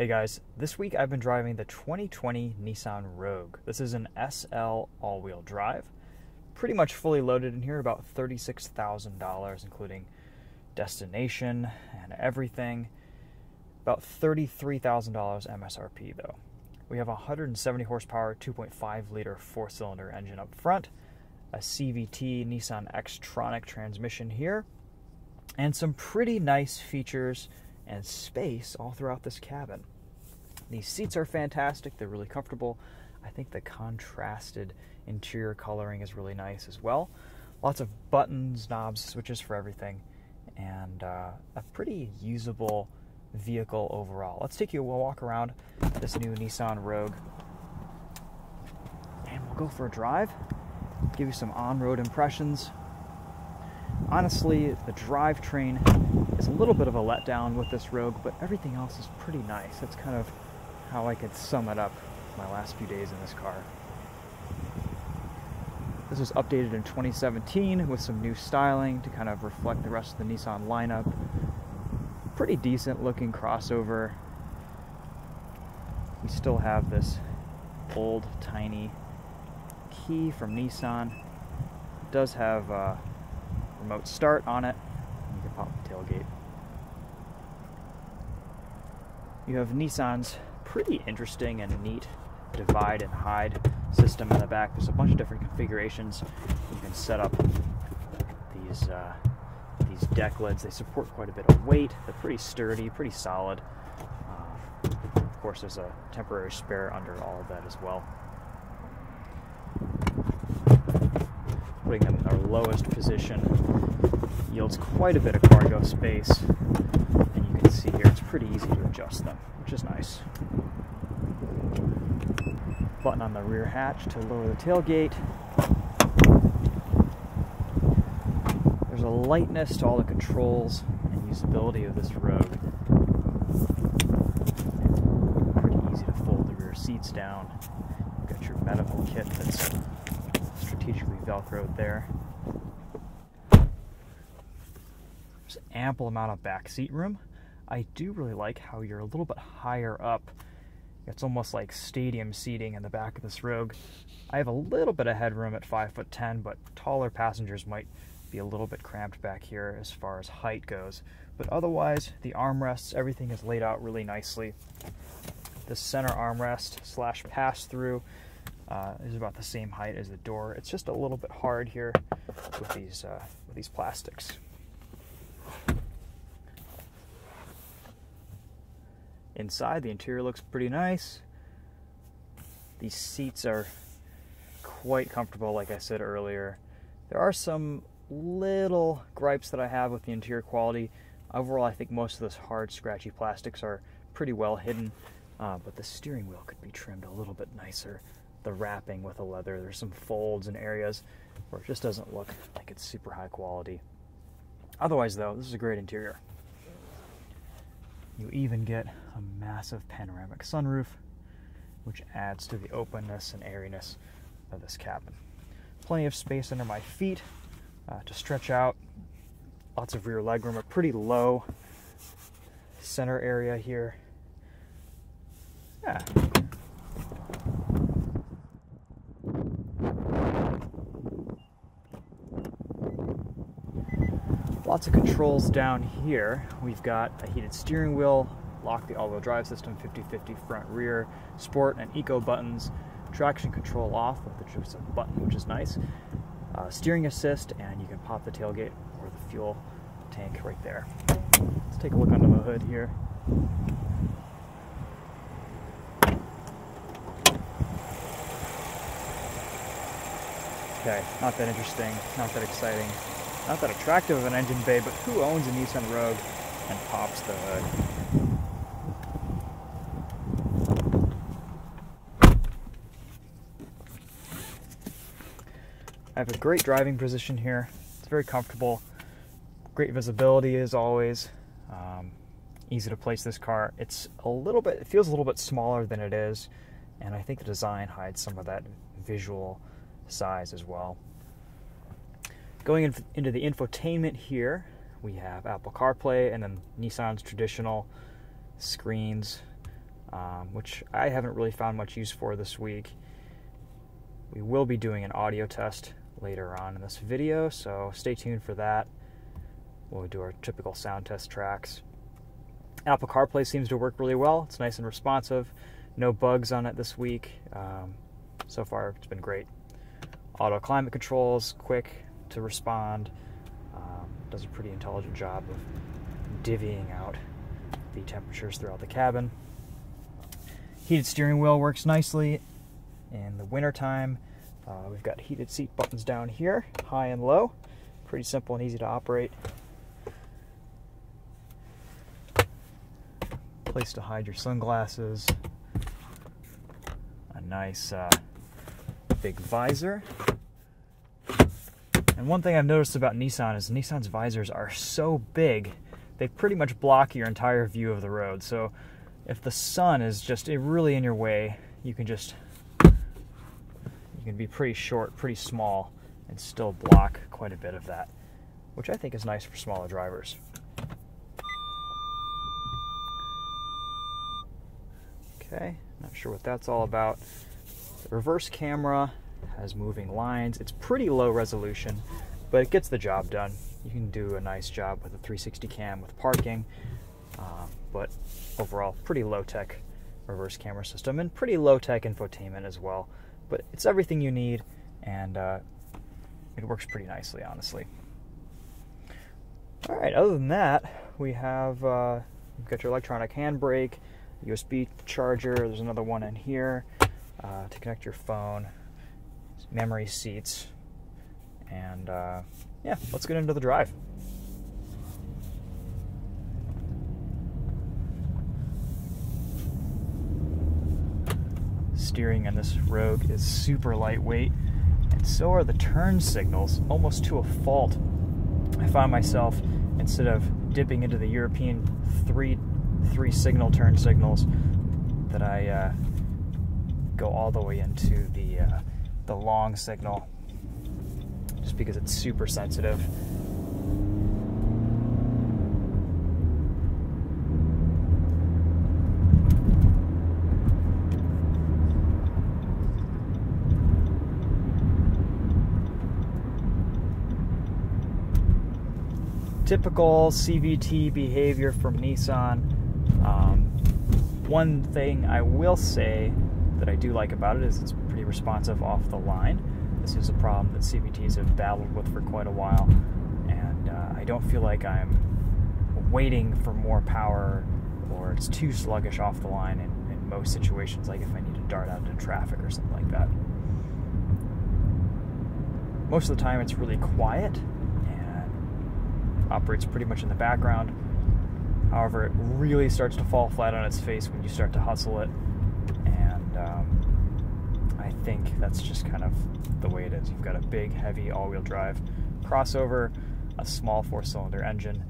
Hey guys, this week I've been driving the 2020 Nissan Rogue. This is an SL all-wheel drive. Pretty much fully loaded in here, about $36,000, including destination and everything. About $33,000 MSRP though. We have a 170 horsepower, 2.5 liter four-cylinder engine up front, a CVT Nissan X-Tronic transmission here, and some pretty nice features and space all throughout this cabin. These seats are fantastic, they're really comfortable. I think the contrasted interior coloring is really nice as well. Lots of buttons, knobs, switches for everything, and a pretty usable vehicle overall. Let's take you a walk around this new Nissan Rogue, and we'll go for a drive, give you some on-road impressions. Honestly, the drivetrain is a little bit of a letdown with this Rogue, but everything else is pretty nice. That's kind of how I could sum it up my last few days in this car. This was updated in 2017 with some new styling to kind of reflect the rest of the Nissan lineup. Pretty decent looking crossover. We still have this old tiny key from Nissan. It does have remote start on it. You can pop the tailgate. You have Nissan's pretty interesting and neat divide and hide system in the back. There's a bunch of different configurations. You can set up these deck lids. They support quite a bit of weight. They're pretty sturdy, pretty solid. Of course, there's a temporary spare under all of that as well. Putting them in their lowest position yields quite a bit of cargo space, and you can see here it's pretty easy to adjust them, which is nice. Button on the rear hatch to lower the tailgate. There's a lightness to all the controls and usability of this Rogue. Pretty easy to fold the rear seats down. You've got your medical kit that's strategically velcroed there. There's an ample amount of back seat room. I do really like how you're a little bit higher up. It's almost like stadium seating in the back of this Rogue. I have a little bit of headroom at 5'10", but taller passengers might be a little bit cramped back here as far as height goes. But otherwise, the armrests, everything is laid out really nicely. The center armrest / pass-through is about the same height as the door. It's just a little bit hard here with these plastics. Inside, the interior looks pretty nice. These seats are quite comfortable, like I said earlier. There are some little gripes that I have with the interior quality. Overall, I think most of those hard, scratchy plastics are pretty well hidden, but the steering wheel could be trimmed a little bit nicer. The wrapping with the leather, there's some folds in areas where it just doesn't look like it's super high quality. Otherwise, though, this is a great interior. You even get a massive panoramic sunroof, which adds to the openness and airiness of this cabin. Plenty of space under my feet to stretch out. Lots of rear legroom, a pretty low center area here. Yeah. Lots of controls down here. We've got a heated steering wheel, lock the all-wheel drive system, 50/50 front rear, sport and eco buttons, traction control off with just a button, which is nice, steering assist, and you can pop the tailgate or the fuel tank right there. Let's take a look under the hood here. Okay, not that interesting, not that exciting. Not that attractive of an engine bay, but who owns a Nissan Rogue and pops the hood? I have a great driving position here. It's very comfortable. Great visibility as always. Easy to place this car. It feels a little bit smaller than it is, and I think the design hides some of that visual size as well. Going into the infotainment here, we have Apple CarPlay and then Nissan's traditional screens which I haven't really found much use for this week. We will be doing an audio test later on in this video, so stay tuned for that. We'll do our typical sound test tracks. Apple CarPlay seems to work really well. It's nice and responsive. No bugs on it this week. So far, it's been great. Auto climate controls, quick to respond. Does a pretty intelligent job of divvying out the temperatures throughout the cabin. Heated steering wheel works nicely in the wintertime. We've got heated seat buttons down here, high and low. Pretty simple and easy to operate. Place to hide your sunglasses. A nice big visor. And one thing I've noticed about Nissan is Nissan's visors are so big, they pretty much block your entire view of the road. So if the sun is just really in your way, you can be pretty short, pretty small, and still block quite a bit of that, which I think is nice for smaller drivers. Okay, not sure what that's all about. The reverse camera has moving lines. It's pretty low resolution, but it gets the job done. You can do a nice job with a 360 cam with parking, but overall, pretty low-tech reverse camera system and pretty low-tech infotainment as well. But it's everything you need, and it works pretty nicely, honestly. All right, other than that, we have you've got your electronic handbrake, USB charger. There's another one in here to connect your phone, memory seats, and yeah, let's get into the drive. Steering in this Rogue is super lightweight, and so are the turn signals, almost to a fault. I found myself, instead of dipping into the European three signal turn signals, that I go all the way into the long signal, just because it's super sensitive. Typical CVT behavior from Nissan. One thing I will say that I do like about it is it's pretty responsive off the line. This is a problem that CVTs have battled with for quite a while, and I don't feel like I'm waiting for more power, or it's too sluggish off the line in most situations, like if I need to dart out into traffic or something like that. Most of the time it's really quiet and operates pretty much in the background. However, it really starts to fall flat on its face when you start to hustle it, and I think that's just kind of the way it is. You've got a big, heavy all-wheel drive crossover, a small 4-cylinder engine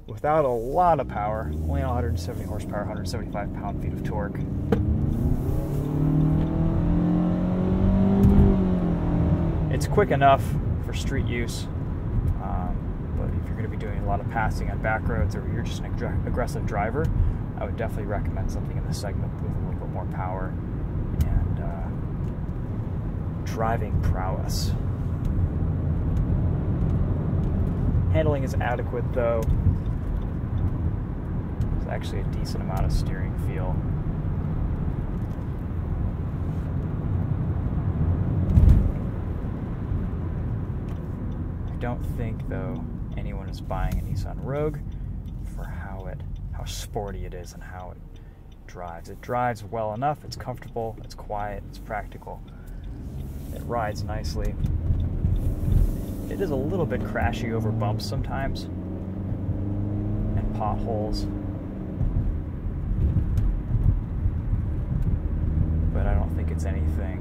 without a lot of power, only 170 horsepower, 175 pound-feet of torque. It's quick enough for street use, but if you're going to be doing a lot of passing on back roads, or you're just an aggressive driver, I would definitely recommend something in this segment with a little bit more power and driving prowess. Handling is adequate, though. There's actually a decent amount of steering feel. I don't think, though, anyone is buying a Nissan Rogue for how sporty it is and how it drives. It drives well enough, it's comfortable, it's quiet, it's practical. It rides nicely. It is a little bit crashy over bumps sometimes, and potholes. But I don't think it's anything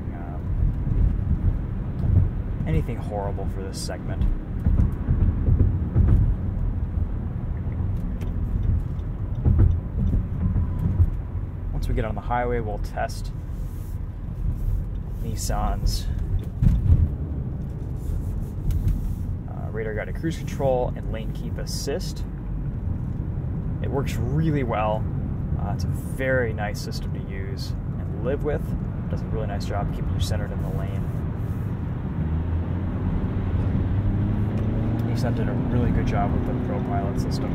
horrible for this segment. Once we get on the highway, we'll test Nissan's radar guided cruise control and lane keep assist. It works really well. It's a very nice system to use and live with. It does a really nice job keeping you centered in the lane. Nissan did a really good job with the ProPilot system.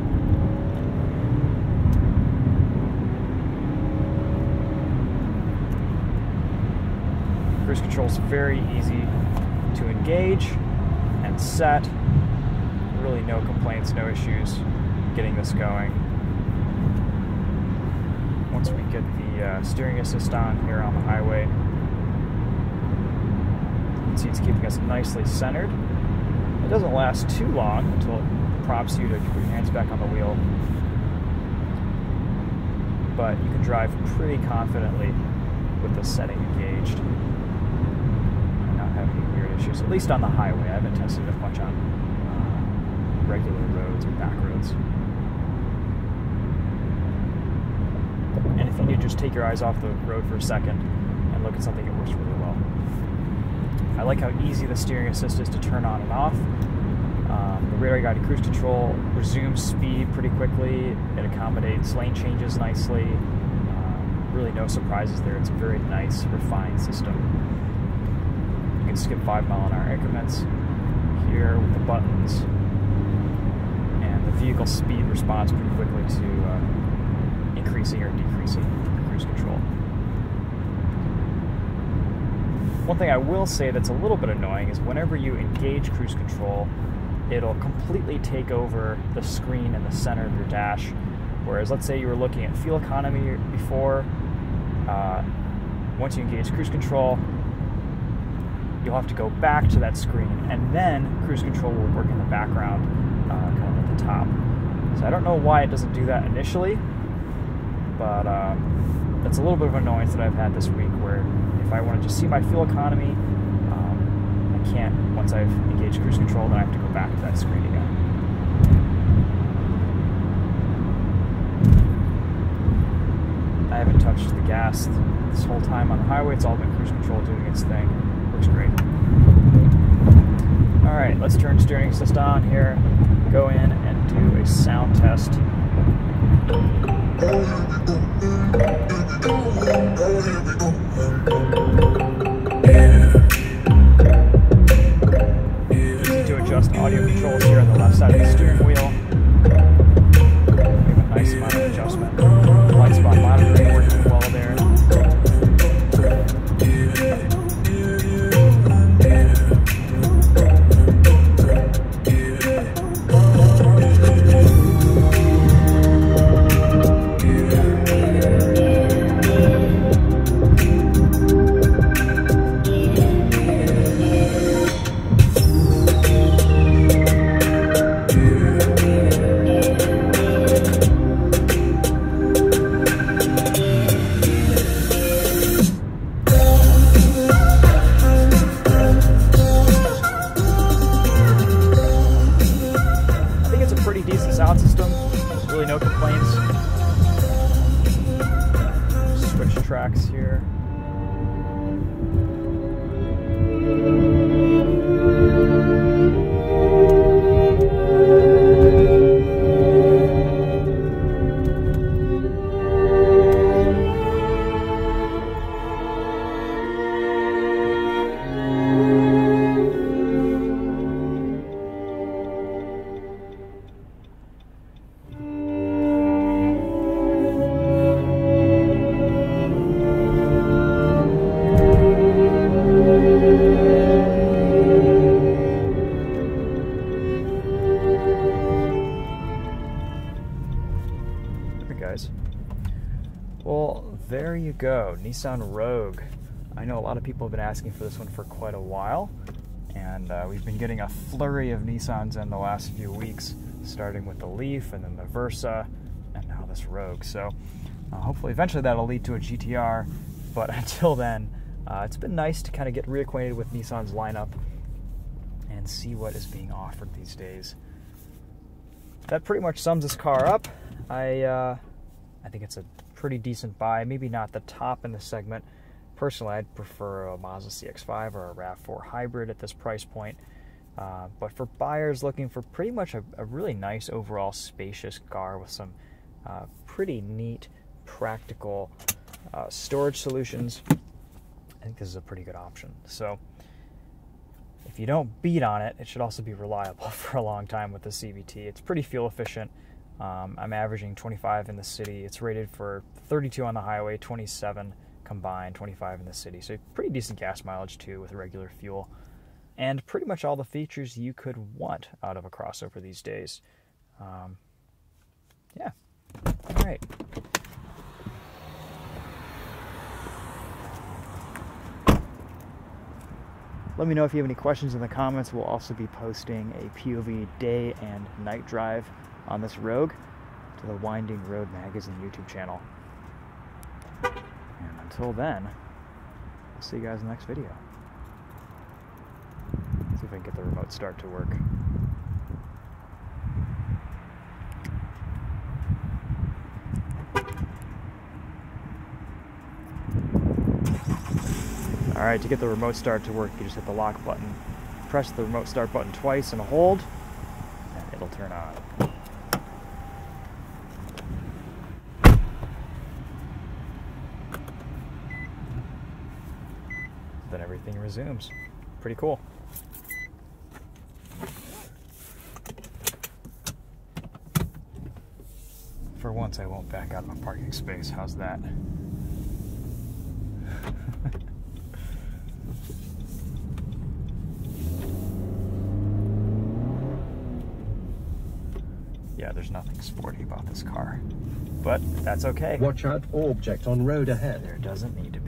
Cruise control is very easy to engage and set. Really no complaints, no issues getting this going. Once we get the steering assist on here on the highway, you can see it's keeping us nicely centered. It doesn't last too long until it prompts you to put your hands back on the wheel, but you can drive pretty confidently with the setting engaged and not have any weird issues, at least on the highway. I haven't tested it much on regular roads or back roads. And if you need to just take your eyes off the road for a second and look at something, it works really well. I like how easy the steering assist is to turn on and off. The radar guided cruise control resumes speed pretty quickly. It accommodates lane changes nicely. Really no surprises there. It's a very nice, refined system. You can skip 5-mile-an-hour increments here with the buttons. And the vehicle speed responds pretty quickly to increasing or decreasing the cruise control. One thing I will say that's a little bit annoying is whenever you engage cruise control, it'll completely take over the screen in the center of your dash. Whereas let's say you were looking at fuel economy before, once you engage cruise control, you'll have to go back to that screen, and then cruise control will work in the background, kind of at the top. So I don't know why it doesn't do that initially, but that's a little bit of annoyance that I've had this week, where if I want to just see my fuel economy, I can't. Once I've engaged cruise control, then I have to go back to that screen again. I haven't touched the gas this whole time on the highway. It's all been cruise control doing its thing. Works great. Alright, let's turn steering assist on here, go in and do a sound test. Easy to adjust audio controls here on the left side of the steering wheel. We have a nice amount of adjustment. Blind spot monitoring working well there. Sound system, really no complaints. Switch tracks here. Guys. Well, there you go, Nissan Rogue. I know a lot of people have been asking for this one for quite a while, and we've been getting a flurry of Nissans in the last few weeks, starting with the Leaf and then the Versa, and now this Rogue. So hopefully eventually that'll lead to a GTR, but until then, it's been nice to kind of get reacquainted with Nissan's lineup and see what is being offered these days. That pretty much sums this car up. I think it's a pretty decent buy. Maybe not the top in the segment. Personally, I'd prefer a Mazda CX-5 or a RAV4 hybrid at this price point. But for buyers looking for pretty much a really nice overall spacious car with some pretty neat practical storage solutions, I think this is a pretty good option. So if you don't beat on it, it should also be reliable for a long time with the CVT. It's pretty fuel efficient. I'm averaging 25 in the city. It's rated for 32 on the highway, 27 combined, 25 in the city. So pretty decent gas mileage too with regular fuel. And pretty much all the features you could want out of a crossover these days. Yeah. All right. Let me know if you have any questions in the comments. We'll also be posting a POV day and night drive on this Rogue to the Winding Road Magazine YouTube channel. And until then, I'll see you guys in the next video. See if I can get the remote start to work. Alright, to get the remote start to work, you just hit the lock button, press the remote start button twice and hold, and it'll turn on. Then everything resumes. Pretty cool. For once, I won't back out of my parking space. How's that? Yeah, there's nothing sporty about this car, but that's okay. Watch out, object on road ahead. There doesn't need to be.